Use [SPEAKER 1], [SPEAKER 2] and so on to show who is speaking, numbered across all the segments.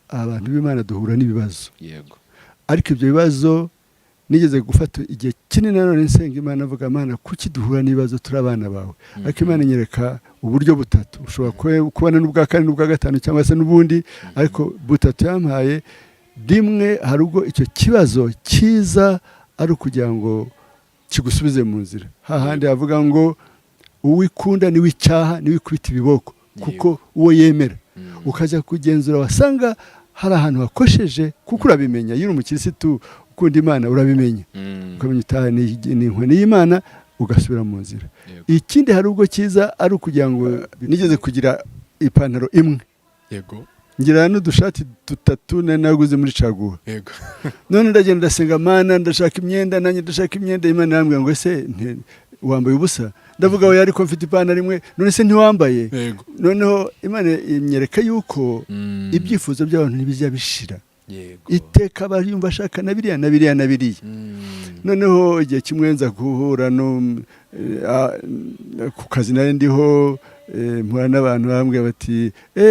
[SPEAKER 1] abantu b'Imana duhura n'ibibazo
[SPEAKER 2] yego
[SPEAKER 1] ariko ibyo bibazo nigeze gufata igihe kinini none nsenga Imana avuga Imana kuki duhura n'ibibazo turi abana bawe ariko Imana nyereka uburyo butatu ushobora kubona n'ubwa kane n'ubwa gatanu cyangwa se n'ubundi ariko butatu yampaye rimwe hari ubwo icyo kibazo kiza ari ukugira ngo kigusubize mu nzira hahandi havuga ngo uwikunda niwe icyaha niwe ikubita ibiboko kuko uwo yemera ukajya kugenzura wasanga hari ahantu hakosheje kuko urabimenya iyo uri umukirisitu ukunda Imana urabimenya ukamenya utaha ni inkoni y'Imana ugasubira mu nzira ikindi hari ubwo kiza ari ukugira ngo nigeze kugira ipantaro imwe
[SPEAKER 2] yego
[SPEAKER 1] ngira n'udushati dutatu naguze muri caguwa
[SPEAKER 2] yego
[SPEAKER 1] none ndagenda ndasenga Mana ndashaka imyenda nanjye ndashaka imyenda Imana irambwira ngo ese wambaye ubusa ndavuga we ariko mfite ipantaro imwe none se ntiwambaye noneho Imana imyereka yuko ibyifuzo by'abantu ntibijya bishira iteka bariyumva ashaka na biriya noneho igihe kimwe nza guhura no ku kazi nari ndiho mpura n'abantu bambwira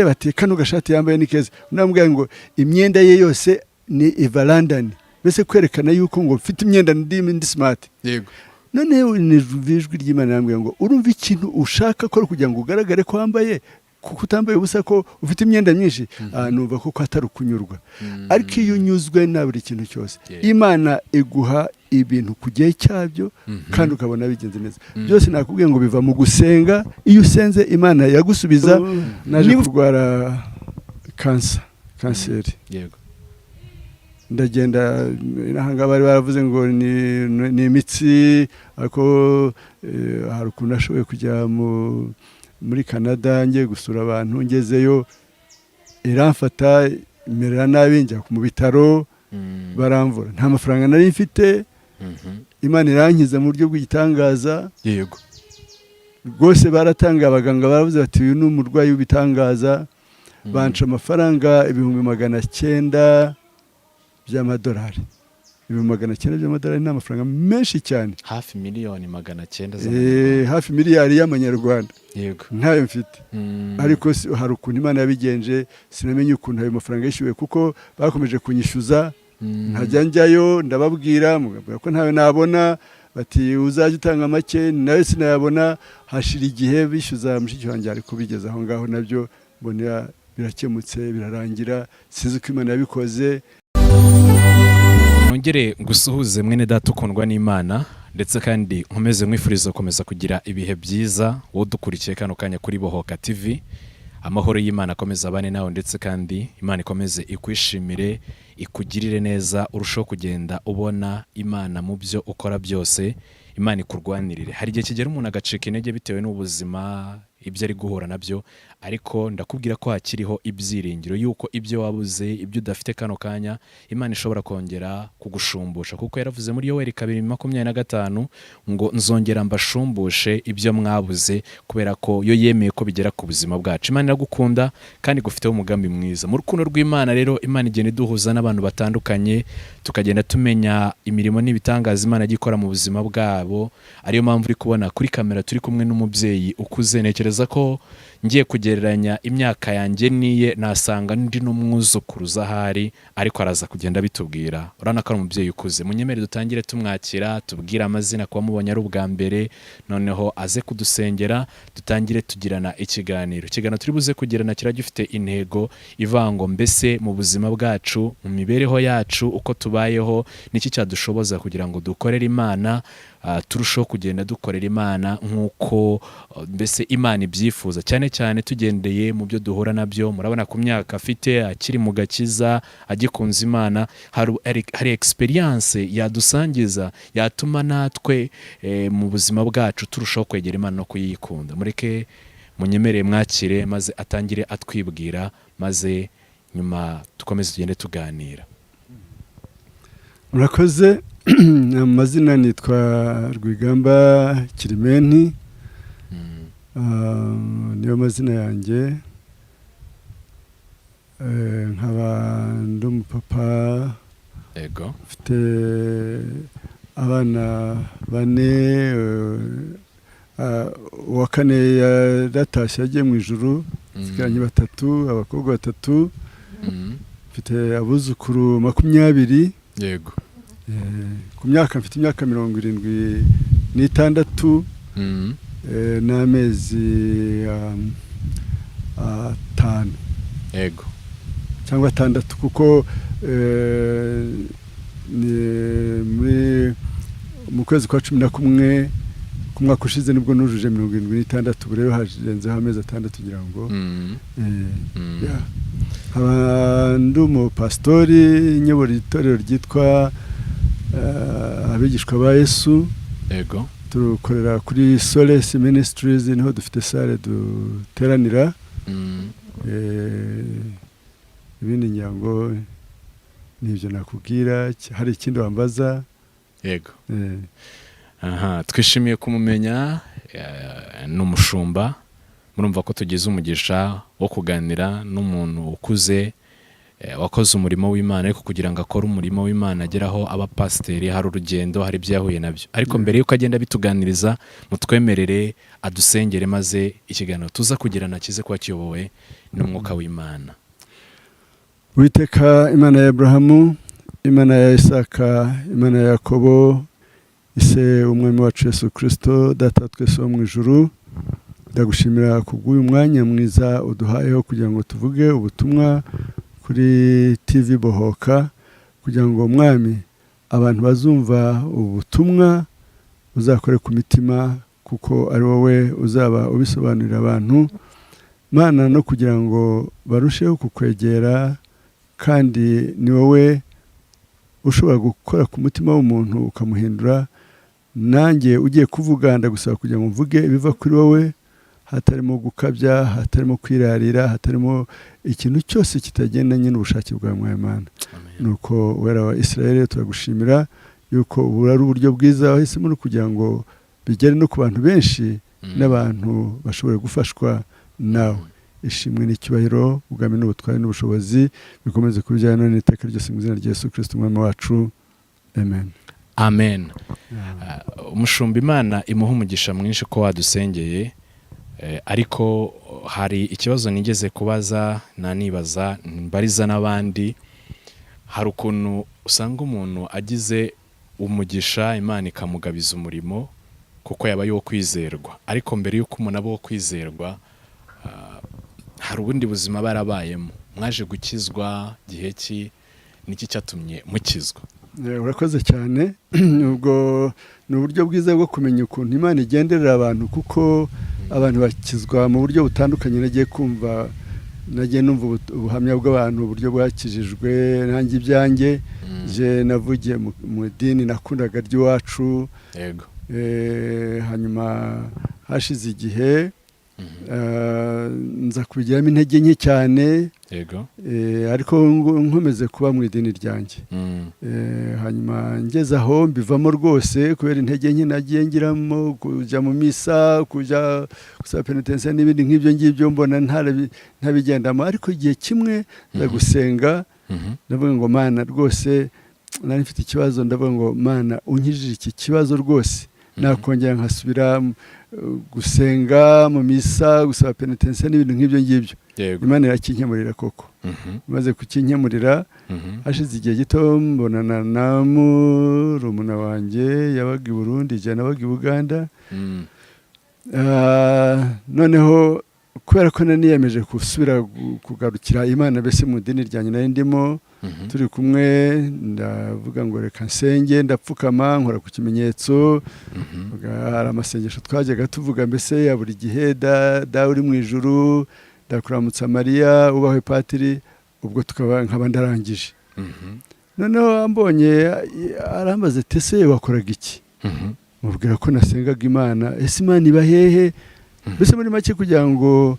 [SPEAKER 1] bati kano gashati yambaye ni keza nambwira ngo imyenda ye yose ni Evalandani mbese kwerekana yuko ngo mfite imyenda ndi smart
[SPEAKER 2] yego
[SPEAKER 1] noneho ni ijwi ry'Imana yambwira ngo urumva ikintu ushaka ko kugira ngo ugaragare ko wambaye kuko utambaye ubusa ko ufite imyenda myinshi numva ko atari ukunyurwa ariko iyo unyuzwe na buri kintu cyose Imana iguha ibintu ku gihe cyabyo kandi ukabona bigenze neza byose nakubwiye ngo biva mu gusenga iyo usenze Imana yagusubiza naje kurwara kanseri
[SPEAKER 2] yego
[SPEAKER 1] ndagenda nahanga bari baravuze ngo ni imitsi ariko hari ukuntu ashoboye kujya muri Canada ngiye gusura abantu ngezeyo iramfata merera nabi njya mu bitaro baramvura nta mafaranga nari mfite Imana irankiza mu buryo bw'igitangaza
[SPEAKER 2] yego
[SPEAKER 1] rwose baratanga abaganga baravuze bati uyu ni umurwayi w'ibitangaza banca amafaranga 900 by'amadolari 900 by'amadolari ni amafaranga menshi cyane
[SPEAKER 2] hafi miliyoni 900
[SPEAKER 1] hafi miliyari y'amanyarwanda
[SPEAKER 2] yego
[SPEAKER 1] ntayo mfite ariko hari ukuntu Imana yabigenje sinamenye ukuntu ayo mafaranga yishyuwe kuko bakomeje kunyishyuza ntajya njyayo ndababwira mugabwa ko ntawe nabona bati uzajya utanga make nawe sinayabona hashira igihe bishyuza mushiki wanjye ariko bigeze aho ngaho nabyo mbona birakemutse birarangira sinzi uko Imana yabikoze.
[SPEAKER 2] Nongere gusuhuze mwene data ukundwa n'Imana ndetse kandi nkomeze mwifuriza gukomeza kugira ibihe byiza wowe dukurikiye kano kanya kuri Bohoka TV. Amahoro y'Imana akomeza abane nawe ndetse kandi Imana ikomeze ikwishimire ikugirire neza urushaho kugenda ubona Imana mu byo ukora byose. Imana ikurwanirire. Hari igihe kigera umuntu agacika intege bitewe n'ubuzima ibyo ari guhura nabyo, ariko ndakubwira ko hakiriho ibyiringiro yuko ibyo wabuze, ibyo udafite kano kanya, Imana ishobora kongera kugushumbusha, kuko yaravuze muri Yoweri 2:25 ngo nzongera mbashumbushe ibyo mwabuze, kubera ko yo yemeye ko bigera ku buzima bwacu. Imana iragukunda kandi gufiteho umugambi mwiza. Mu rukundo rw'Imana rero Imana igenda iduhuza n'abantu batandukanye, tukagenda tumenya imirimo n'ibitangaza Imana igikora mu buzima bwabo. Ariyo mpamvu uri kubona kuri kamera turi kumwe n'umubyeyi ukuze. Ntekereza ko ngiye kugereranya imyaka yanjye niye nasanga ndi n'umwuzukuruza ahari, ariko araza kugenda bitubwira. Urana ko ari umubyeyi ukuze. Munyemere dutangire tumwakira, tubwira amazina kwa mubonye ari ubwa mbere, noneho aze kudusengera, dutangire tugirana ikiganiro. Ikiganiro turi buze kugirana kiragifite intego ivango mbese mu buzima bwacu, mu mibereho yacu, uko tubayeho, niki cyadushoboza kugira ngo dukorere Imana, turushaho kugenda dukorera Imana nk'uko mbese Imana ibyifuza, cyane cyane tugendeye mu byo duhura nabyo. Murabona ku myaka afite akiri mu gakiza, agikunze Imana, hari experience yadusangiza yatuma natwe mu buzima bwacu turushaho kwegera Imana no kuyikunda. Mureke munyemereye mwakire maze atangire atwibwira, maze nyuma tukomeze tugende tuganira.
[SPEAKER 1] Murakoze. Amazina nitwa Rwigamba Kirimeni, niyo mazina yanjye. Nkaba ndi umupapa, mfite abana 4, uwa 4 yaratashye yagiye mu ijuru, nsigaranye 3, abakobwa 3. mfite abuzukuru 20.
[SPEAKER 2] yego.
[SPEAKER 1] Ku myaka mfite imyaka 76 n'amezi 5
[SPEAKER 2] yego
[SPEAKER 1] cyangwa 6 kuko mu kwezi kwa 11 ku mwaka ushize nibwo nujuje 76 ubu rero hajenzeho amezi 6 kugira ngo ndi umupasitori nyobora itorero ryitwa abigishwa ba Yesu.
[SPEAKER 2] yego
[SPEAKER 1] tukorera kuri Solace Ministries, niho dufite sale duteranira. Ibindi nyango nibyo nakubwira. Hari ikindi wambaza?
[SPEAKER 2] yego. Aha, twishimiye kumumenya. N'umushumba, murumva ko tugize umugisha wo kuganira n'umuntu ukuze wakoze umurimo w'Imana, ariko kugira ngo akore umurimo w'Imana ageraho abapasiteri hari urugendo, hari ibyahuye nabyo. Ariko mbere yuko agenda bituganiriza, mutwemerere adusengere maze ikiganiro tuza kugirana kize kuba kiyobowe n'umwuka w'Imana.
[SPEAKER 1] Uwiteka Imana ya Abrahamu, Imana ya Isaka, Imana ya Yakobo, ise umwami wacu Yesu Kristo, data twese wo mu ijuru, ndagushimira kubw'uyu mwanya mwiza uduhayeho kugira ngo tuvuge ubutumwa kuri TV Bohoka, kugira ngo mwami abantu bazumva ubutumwa uzakore ku mitima, kuko ari wowe uzaba ubisobanurira abantu Mana, no kugira ngo barusheho kukwegera, kandi ni wowe ushobora gukora ku mutima w'umuntu ukamuhindura. Nanjye ugiye kuvuga ndagusaba kugira ngo mvuge ibiva kuri wowe, hatarimo gukabya, hatarimo kwirarira, hatarimo ikintu cyose kitagendanye n'ubushake bwawe Mana. Nuko wera wa Israel turagushimira yuko ubu ari uburyo bwiza wahisemo no kugira ngo bigere no ku bantu benshi, n'abantu bashobora gufashwa nawe. Ishimwe n'icyubahiro, ubwami n'ubutware n'ubushobozi bikomeze kubijyana none iteka ryose mu izina rya Yesu Kristo umwami wacu. Amen.
[SPEAKER 2] Amen. Umushumba, Imana imuha umugisha mwinshi ko wadusengeye. Ariko hari ikibazo nigeze kubaza, nanibaza mbariza n'abandi. Hari ukuntu usanga umuntu agize umugisha, Imana ikamugabiza umurimo kuko yabaye wo kwizerwa, ariko mbere y'uko umuntu aba wo kwizerwa hari ubundi buzima barabayemo. Mwaje gukizwa gihe ki? Niki cyatumye mukizwa?
[SPEAKER 1] Urakoze cyane. Ubwo ni uburyo bwiza bwo kumenya ukuntu Imana igenderera abantu, kuko abantu bakizwa mu buryo butandukanye. Nagiye numva ubuhamya bw'abantu uburyo bwakijijwe. Nanjye ibyanjye je navugiye mu dini nakundaga ry'iwacu.
[SPEAKER 2] Yego.
[SPEAKER 1] Hanyuma hashize igihe nza kubigiramo intege nke cyane.
[SPEAKER 2] Yego.
[SPEAKER 1] Ariko nkomeze kuba mu idini ryanjye. Hanyuma ngeze aho mbivamo rwose kubera intege nke nagiye ngiramo, kujya mu misa, kujya gusaba penitence n'ibindi nk'ibyo ngibyo, mbona ntabigendamo. Ariko igihe kimwe ndagusenga, ndavuga ngo Mana rwose nari mfite ikibazo, ndavuga ngo Mana unkijije iki kibazo rwose, nakongera nkasubira gusenga mu misa, gusaba penitence n'ibindi nk'ibyo ngibyo. Imana irakinkemurira koko. Maze kukinkemurira, hashize igihe gito mbonana na murumuna wanjye yabaga i Burundi, je nabaga i Buganda. Noneho kubera ko naniyemeje gusubira kugarukira Imana bese mu dini ryanjye nari ndimo, turi kumwe, ndavuga ngo reka nsenge, ndapfukama, nkora ku kimenyetso. Hari amasengesho twajyaga tuvuga mbese ya buri gihe, da uri mu ijuru, ndakuramutsa Mariya, ubahe Patiri. Ubwo nkaba ndarangije. Noneho ambonye arambaza ati ese wakoraga iki? Mubwira ko nasengaga Imana. Ese Imana iba hehe? Mbese muri make kugira ngo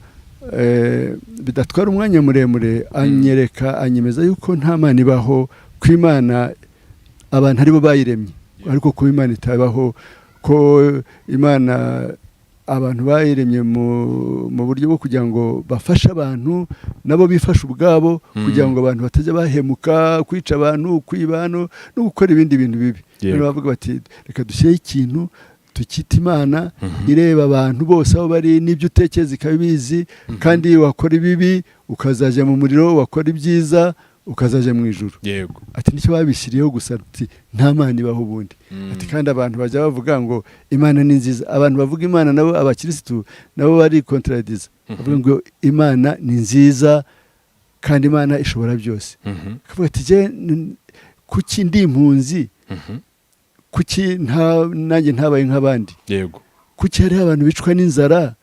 [SPEAKER 1] bidatwara umwanya muremure, anyemeza yuko nta Mana ibaho, ko Imana abantu aribo bayiremye, ariko ko Imana itabaho, ko Imana abantu bayiremye mu buryo bwo kugira ngo bafashe abantu nabo bifashe ubwabo, kugira ngo abantu batajya bahemuka, kwica abantu, kwiba no gukora ibindi bintu bibi. Rero bavuga bati reka dushyire ikintu tukita Imana ireba abantu bose aho bari, n'ibyo utekereza ikabizi, kandi wakora ibibi ukazajya mu muriro, wakora ibyiza ukazaje mu ijuru.
[SPEAKER 2] yego
[SPEAKER 1] Ati nicyo babishyiriyeho gusa, ati nta mana ibaho ubundi. Ati kandi abantu bajya bavuga ngo imana ni nziza. Abantu bavuga imana nabo abakirisitu nabo bari contradiza, bavuga ngo imana ni nziza kandi imana ishobora byose. Akavuga ati je kuki ndi impunzi, kuki nanjye ntabaye nk'abandi,
[SPEAKER 2] yego
[SPEAKER 1] kuki hari abantu bicwa n'inzara,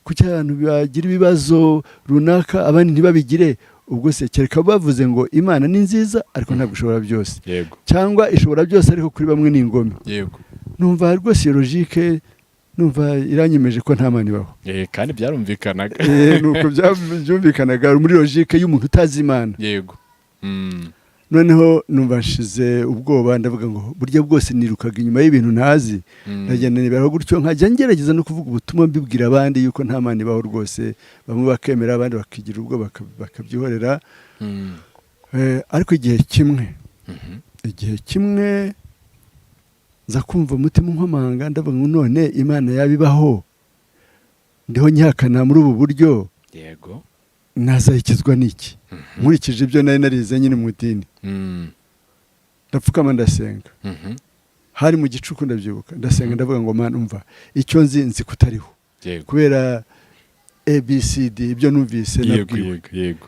[SPEAKER 1] kuki abantu bagira ibibazo runaka abandi ntibabigire. Ubwo se kereka bavuze ngo imana ni nziza ariko ntabwo ishobora byose,
[SPEAKER 2] yego
[SPEAKER 1] cyangwa ishobora byose ariko kuri bamwe ni ingome.
[SPEAKER 2] yego
[SPEAKER 1] Numva rwose iyo logique numva iranyemeje ko nta mana ibaho.
[SPEAKER 2] kandi byarumvikanaga.
[SPEAKER 1] Nuko byumvikanaga muri logique y'umuntu utazi imana.
[SPEAKER 2] yego
[SPEAKER 1] Noneho numva nshize ubwoba, ndavuga ngo burya bwose nirukaga inyuma y'ibintu ntazi, ndagenda niberaho gutyo nkajya ngerageza no kuvuga ubutumwa mbibwira abandi yuko nta mana ibaho rwose, bamwe bakemera abandi bakigira ubwo bakabyihorera. Ariko igihe kimwe nza kumva umutima unkomanga, ndavuga ngo none imana yabibaho ndiho nyihakana muri ubu buryo,
[SPEAKER 2] yego
[SPEAKER 1] nazayikizwa n'iki? Nkurikije ibyo nari narize nyine mu dini. Ndapfukama ndasenga. Hari mu gicuku ndabyibuka, ndasenga ndavuga ngo mana umva, icyo nzi kutariho, kubera ABCD ibyo numvise nabwiwe.
[SPEAKER 2] yego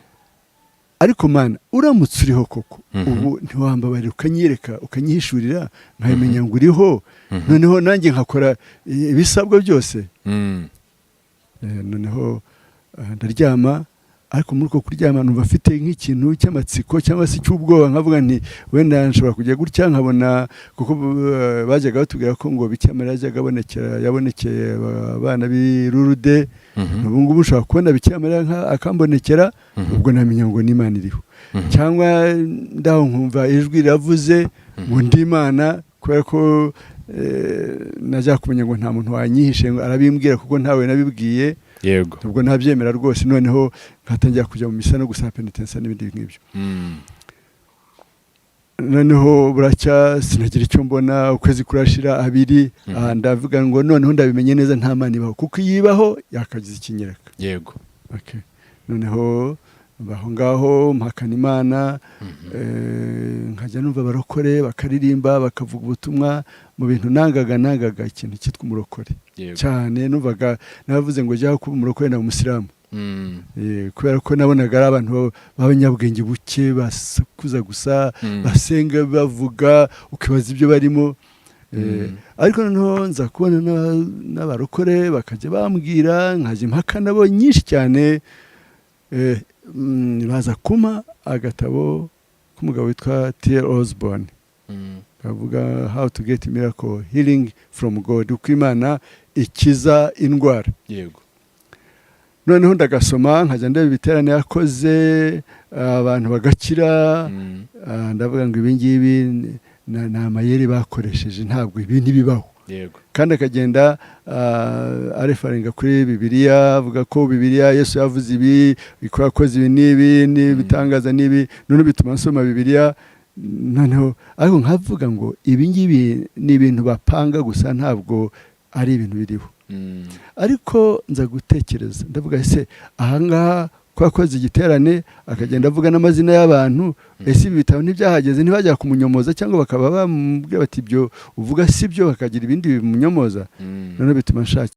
[SPEAKER 1] Ariko mana uramutse uriho koko, ubu ntiwambabarira ukanyereka ukanyihishurira nkayimenya ngo uriho, noneho nanjye nkakora ibisabwa byose. Noneho ndaryama, ariko muri uko kuryama numva afite nk'ikintu cy'amatsiko cyangwa se cy'ubwoba, nkavuga nti wenda nshobora kujya gutya nkabona, kuko bajyaga batubwira ko ngo Bikira Mariya yabonekeye abana b'irurude. Ubu ngubu ushobora kubona Bikira Mariya akambonekera, ubwo namenya ngo n'Imana iriho. Cyangwa ndaho nkumva ijwi riravuze ngo ndi Imana, kubera ko najya kumenya ngo nta muntu wanyihishe ngo arabimbwira kuko ntawe nabibwiye.
[SPEAKER 2] yego
[SPEAKER 1] ubwo ntabyemera rwose. Noneho nkatangira kujya mu misa no gusaba penitence n'ibindi nk'ibyo. Noneho buracya sinagira icyo mbona, ukwezi kurashira abiri, ndavuga ngo noneho ndabimenye neza nta mana ibaho, kuko yibaho yakagize ikinyereka.
[SPEAKER 2] yego
[SPEAKER 1] noneho baho ngaho mpakana Imana, nkajya numva abarokore bakaririmba bakavuga ubutumwa mu bintu nangaga ikintu cyitwa umurokore cyane. Numvaga navuze ngo jya kuba umurokore na umusilamu, kubera ko nabonaga ari abantu b'abanyabwenge buke, basakuza gusa, basenga bavuga ukibaza ibyo barimo. Ariko noneho nza kubona n'abarokore bakajya bambwira, nkajya impaka nabo nyinshi cyane. Baza kuma agatabo k'umugabo witwa T.L. Osborne, kavuga how to get miracle healing from God, uko Imana ikiza indwara.
[SPEAKER 2] yego
[SPEAKER 1] Noneho ndagasoma, nkajya ndeba ibiterane yakoze abantu bagakira. Ndavuga ngo ibi ngibi ni amayeri bakoresheje, ntabwo ibi ntibibaho.
[SPEAKER 2] yego
[SPEAKER 1] Kandi akagenda arefaringa kuri Bibiliya, avuga ko Bibiliya Yesu yavuze ibi, ko yakoze ibi n'ibi n'ibitangaza n'ibi. None bituma nsoma Bibiliya, noneho ariko nkavuga ngo ibi ngibi ni ibintu bapanga gusa, ntabwo ari ibintu biriho. Ariko nza gutekereza, ndavuga ese ahangaha ko yakoze igiterane akagenda avuga n'amazina y'abantu, ese ibi bitabo ntibyahageze ntibajya kumunyomoza, cyangwa bakaba bamubwira bati ibyo uvuga si byo, bakagira ibindi bimunyomoza. Noneho bituma nshaka